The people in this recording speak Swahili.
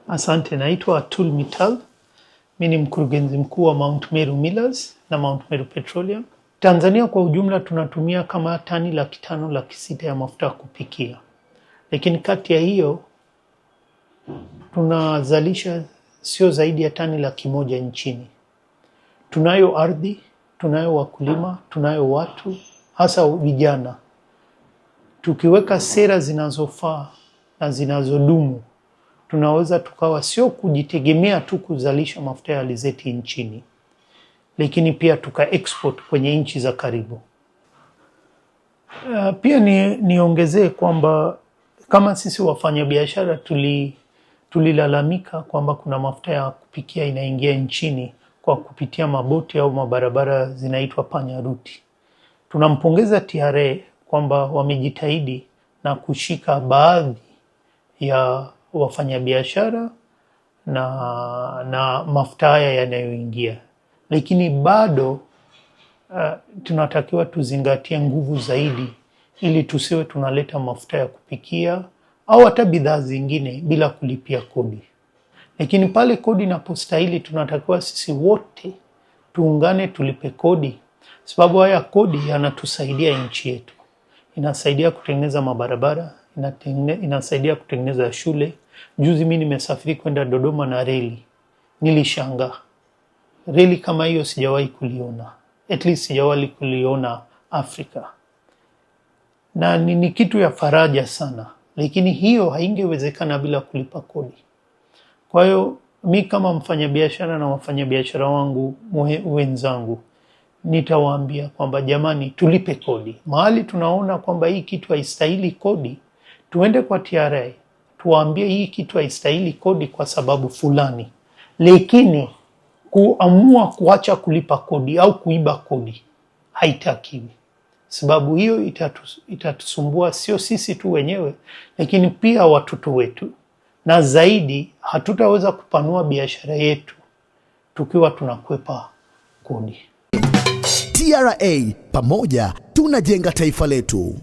Asante, naitwa Atul Mittal. Mimi ni mkurugenzi mkuu wa Mount Meru Millers na Mount Meru Petroleum. Tanzania kwa ujumla tunatumia kama tani 500,000-600 ya mafuta ya kupikia. Lakini kati ya hiyo tunazalisha sio zaidi ya tani 100,000 nchini. Tunayo ardhi, tunayo wakulima, tunayo watu, hasa vijana. Tukiweka sera zinazofaa na zinazodumu, tunaweza tukawa sio kujitegemea tu kuzalisha mafuta ya alizeti nchini, lakini pia tuka export kwenye nchi za karibu. Pia niongezee kwamba kama sisi wafanyabiashara tulilalamika kwamba kuna mafuta ya kupikia inaingia nchini kwa kupitia maboti au mabarabara zinaitwa panya ruti. Tunampongeza TRA kwamba wamejitahidi na kushika baadhi ya wafanyabiashara na mafuta haya yanayoingia, lakini bado tunatakiwa tuzingatie nguvu zaidi ili tusiwe tunaleta mafuta ya kupikia au hata bidhaa zingine bila kulipia kodi. Lakini pale kodi inapostahili, tunatakiwa sisi wote tuungane tulipe kodi, sababu haya kodi yanatusaidia nchi yetu. Inasaidia kutengeneza mabarabara, inasaidia kutengeneza shule. Juzi mimi nimesafiri kwenda Dodoma na reli. Nilishangaa. Reli kama hiyo sijawahi kuliona. At least sijawahi kuliona Afrika. Na ni kitu ya faraja sana. Lakini hiyo haingewezekana bila kulipa kodi. Kwa hiyo mimi kama mfanyabiashara na wafanyabiashara wangu wenzangu, nitawaambia kwamba jamani, tulipe kodi. Mahali tunaona kwamba hii kitu haistahili kodi, tuende kwa TRA, tuwaambie hii kitu haistahili kodi kwa sababu fulani. Lakini kuamua kuacha kulipa kodi au kuiba kodi haitakiwi. Sababu hiyo itatusumbua sio sisi tu wenyewe, lakini pia watoto wetu. Na zaidi hatutaweza kupanua biashara yetu tukiwa tunakwepa kodi. TRA, pamoja tunajenga taifa letu.